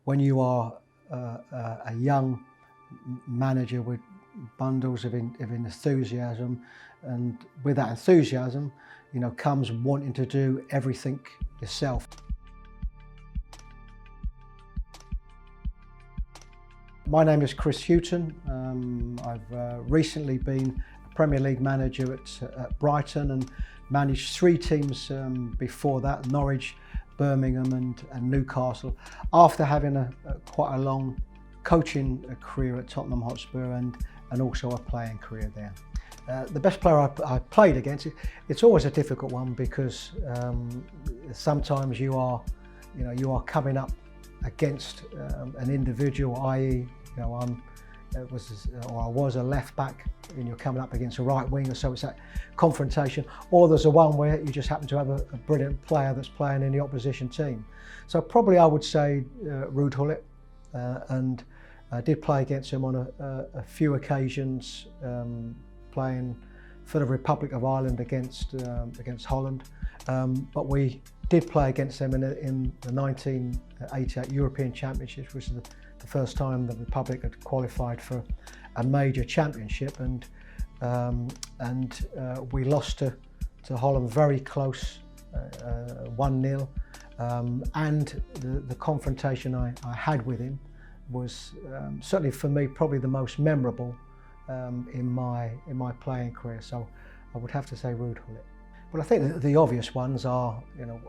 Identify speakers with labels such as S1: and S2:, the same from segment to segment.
S1: when you are a young manager with bundles of enthusiasm, and with that enthusiasm, comes wanting to do everything yourself. My name is Chris Hughton. I've recently been a Premier League manager at Brighton and managed 3 teams before that: Norwich, Birmingham and Newcastle, after having quite a long coaching career at Tottenham Hotspur and also a playing career there. The best player I played against, it's always a difficult one, because sometimes you are coming up against an individual, i.e. I was a left back and you're coming up against a right winger, so it's that confrontation. Or there's a one where you just happen to have a brilliant player that's playing in the opposition team. So probably I would say Ruud Gullit, and I did play against him on a few occasions, playing for the Republic of Ireland against Holland. But we did play against them in the 1988 European Championships, which is the first time the Republic had qualified for a major championship, and we lost to Holland very close, 1-0. And the confrontation I had with him was certainly for me probably the most memorable in my playing career. So I would have to say Ruud Gullit. Well, I think the obvious ones are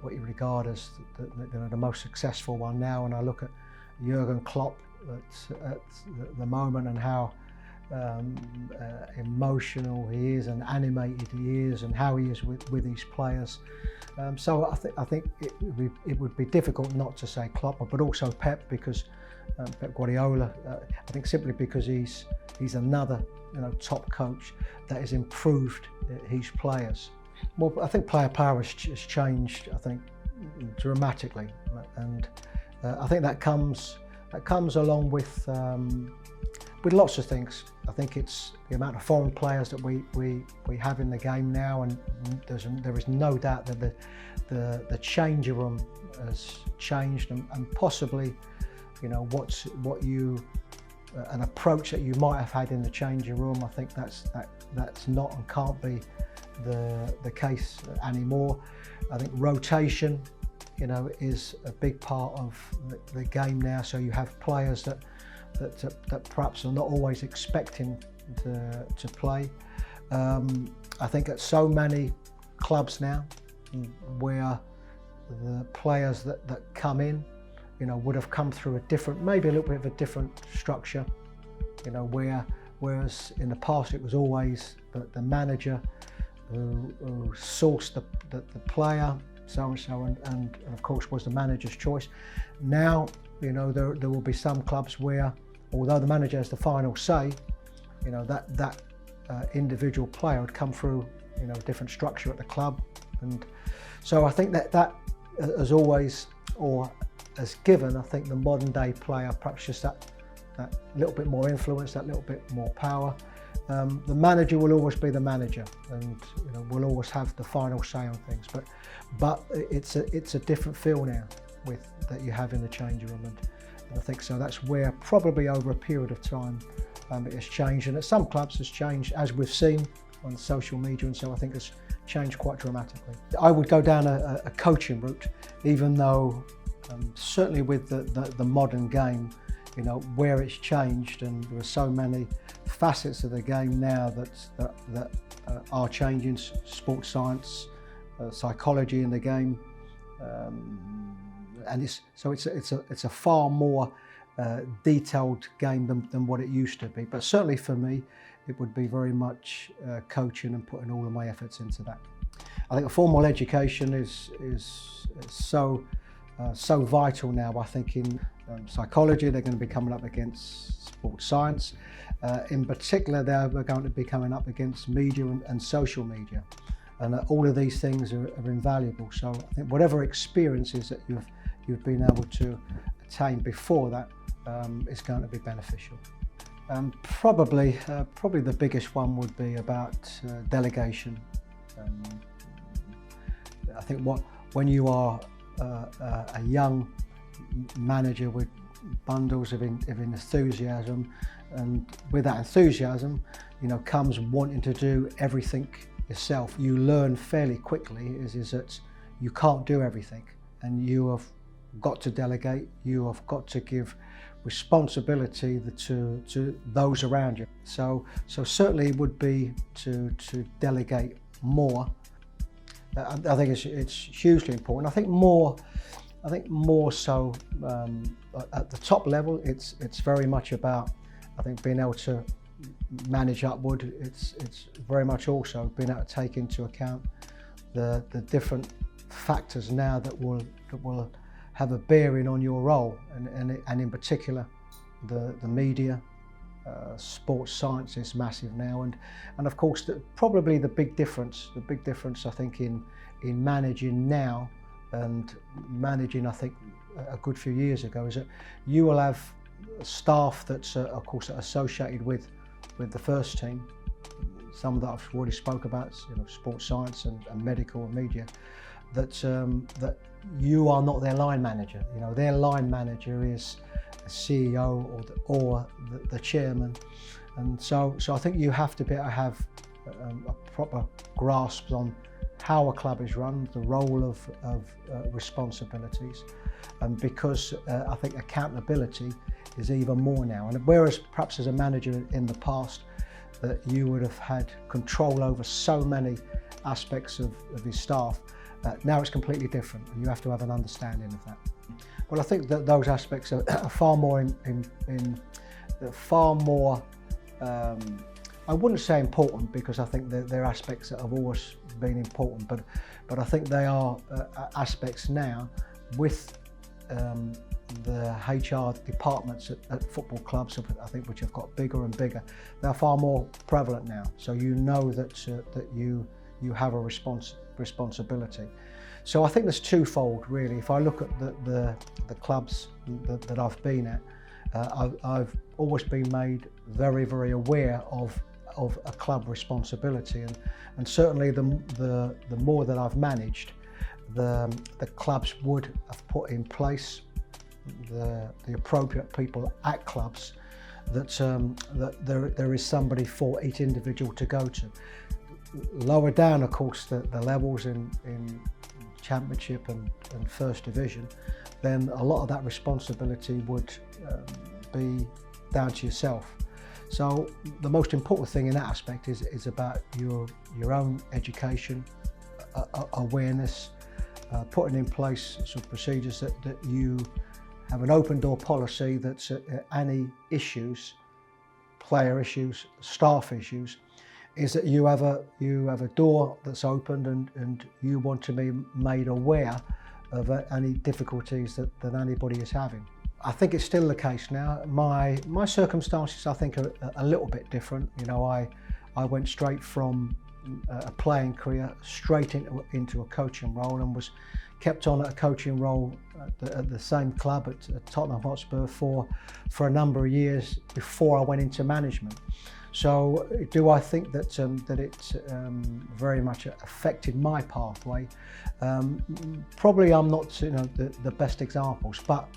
S1: what you regard as the most successful one now, and I look at Jurgen Klopp at the moment, and how emotional he is and animated he is, and how he is with his players. So I think it would be difficult not to say Klopp, but also Pep, because Pep Guardiola. I think simply because he's another top coach that has improved his players. Well, I think player power has changed, I think, dramatically, and I think that comes along with lots of things. I think it's the amount of foreign players that we have in the game now, and there is no doubt that the changing room has changed, and possibly an approach that you might have had in the changing room. I think that's not and can't be the case anymore. I think rotation is a big part of the game now, so you have players that perhaps are not always expecting to play. I think at so many clubs now, where the players that come in would have come through maybe a little bit of a different structure, whereas in the past it was always the manager who sourced the player, so-and-so, and of course was the manager's choice. Now, there will be some clubs where, although the manager has the final say, that individual player would come through, a different structure at the club. And so I think that has always, or has given, I think, the modern day player perhaps just that little bit more influence, that little bit more power. The manager will always be the manager, and will always have the final say on things. But it's a different feel now that you have in the changing room, and I think so. That's where probably over a period of time it has changed, and at some clubs has changed, as we've seen on social media, and so I think it's changed quite dramatically. I would go down a coaching route, even though certainly with the modern game, where it's changed, and there are so many facets of the game now that are changing: sports science, psychology in the game, and it's a far more detailed game than what it used to be. But certainly for me, it would be very much coaching and putting all of my efforts into that. I think a formal education is so vital now. I think in psychology they're going to be coming up against sports science. In particular, they're going to be coming up against media and social media, and all of these things are invaluable. So I think whatever experiences that you've been able to attain before that is going to be beneficial. Probably the biggest one would be about delegation. I think when you are a young manager with bundles of enthusiasm, and with that enthusiasm, comes wanting to do everything yourself. You learn fairly quickly is that you can't do everything, and you have got to delegate. You have got to give responsibility to those around you. So certainly it would be to delegate more. I think it's hugely important. I think more so at the top level. It's very much about, I think, being able to manage upward. It's very much also being able to take into account the different factors now that will have a bearing on your role, and in particular the media. Sports science is massive now, and of course probably the big difference I think in managing now and managing I think a good few years ago is that you will have staff that's of course associated with the first team. Some that I've already spoke about, sports science and medical and media, that you are not their line manager. Their line manager is a CEO or the chairman, and so I think you have to be able to have a proper grasp on how a club is run, the role of responsibilities, and because I think accountability is even more now. And whereas perhaps as a manager in the past that you would have had control over so many aspects of his staff, now it's completely different, and you have to have an understanding of that. Well, I think that those aspects are far more I wouldn't say important, because I think they're aspects that have always been important, but I think they are aspects now with the HR departments at football clubs, I think, which have got bigger and bigger. They're far more prevalent now, so that you have a responsibility. So I think there's twofold really. If I look at the clubs that I've been at, I've always been made very, very aware of a club responsibility, and certainly the more that I've managed, the clubs would have put in place the appropriate people at clubs, that there is somebody for each individual to go to. Lower down, of course, the levels in Championship and First Division, then a lot of that responsibility would be down to yourself. So the most important thing in that aspect is about your own education, awareness, putting in place some procedures that you have an open door policy, that any issues, player issues, staff issues, is that you have a door that's opened, and you want to be made aware of any difficulties that anybody is having. I think it's still the case now. My circumstances, I think, are a little bit different. I went straight from a playing career straight into a coaching role, and was kept on at a coaching role at the same club at Tottenham Hotspur for a number of years before I went into management. So do I think that it very much affected my pathway? Probably I'm not the best examples, but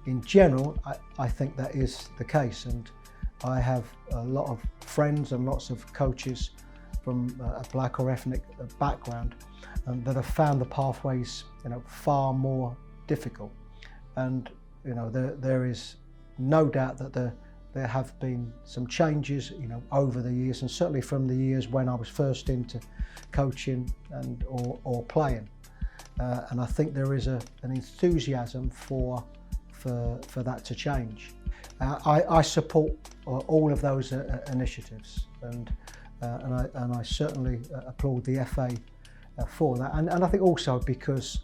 S1: in general I think that is the case, and I have a lot of friends and lots of coaches from a black or ethnic background that have found the pathways far more difficult, and there is no doubt that there have been some changes over the years, and certainly from the years when I was first into coaching or playing, and I think there is an enthusiasm for that to change. I support all of those initiatives, and I certainly applaud the FA for that, and I think also because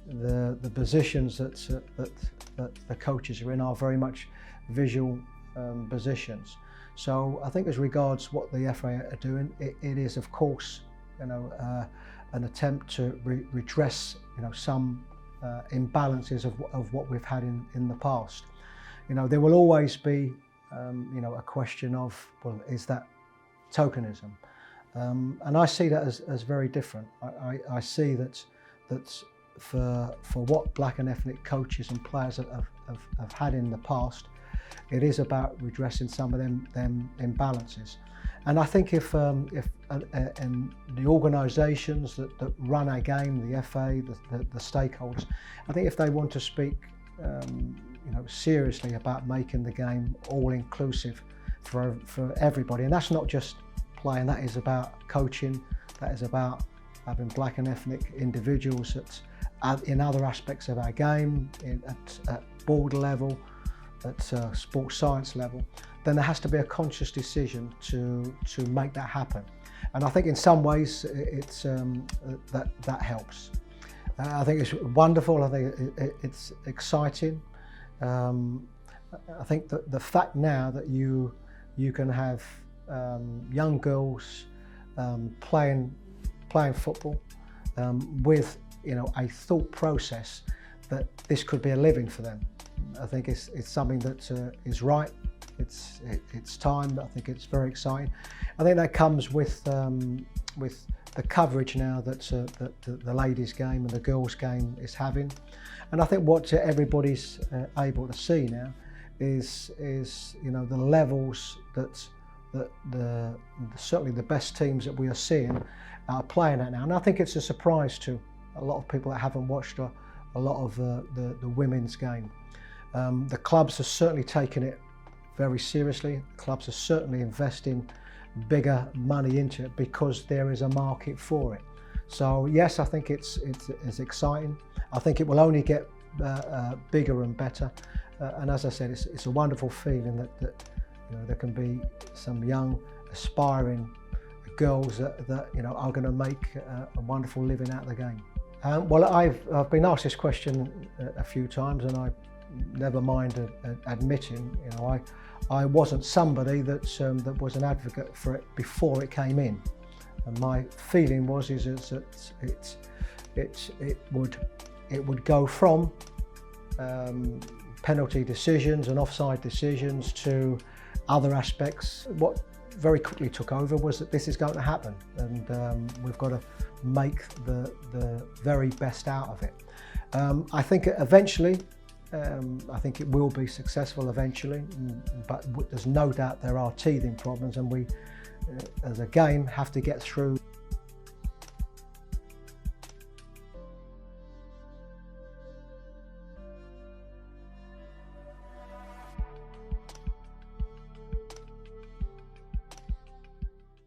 S1: the positions that the coaches are in are very much visual positions. So I think as regards what the FA are doing, it is of course an attempt to redress some imbalances of what we've had in the past. There will always be a question of, well, is that tokenism? And I see that as very different. I see that for what black and ethnic coaches and players have had in the past. It is about redressing some of them imbalances. And I think if and the organisations that run our game, the FA, the stakeholders, I think if they want to speak seriously about making the game all inclusive for everybody, and that's not just playing, that is about coaching, that is about having black and ethnic individuals in other aspects of our game, at board level, at sports science level, then there has to be a conscious decision to make that happen. And I think in some ways it's that helps. I think it's wonderful. I think it's exciting. I think that the fact now that you can have young girls playing football with a thought process that this could be a living for them. I think it's something that is right. It's time. I think it's very exciting. I think that comes with the coverage now that the ladies' game and the girls' game is having. And I think what everybody's able to see now is the levels that certainly the best teams that we are seeing are playing at now. And I think it's a surprise to a lot of people that haven't watched a lot of the women's game. The clubs are certainly taking it very seriously. Clubs are certainly investing bigger money into it because there is a market for it. So yes, I think it's exciting. I think it will only get bigger and better. And as I said, it's a wonderful feeling that there can be some young, aspiring girls that are going to make a wonderful living out of the game. Well, I've been asked this question a few times, and I never mind admitting, I wasn't somebody that was an advocate for it before it came in. And my feeling was that it would go from penalty decisions and offside decisions to other aspects. What very quickly took over was that this is going to happen, and we've got to make the very best out of it. I think eventually, I think it will be successful eventually, but there's no doubt there are teething problems, and we, as a game, have to get through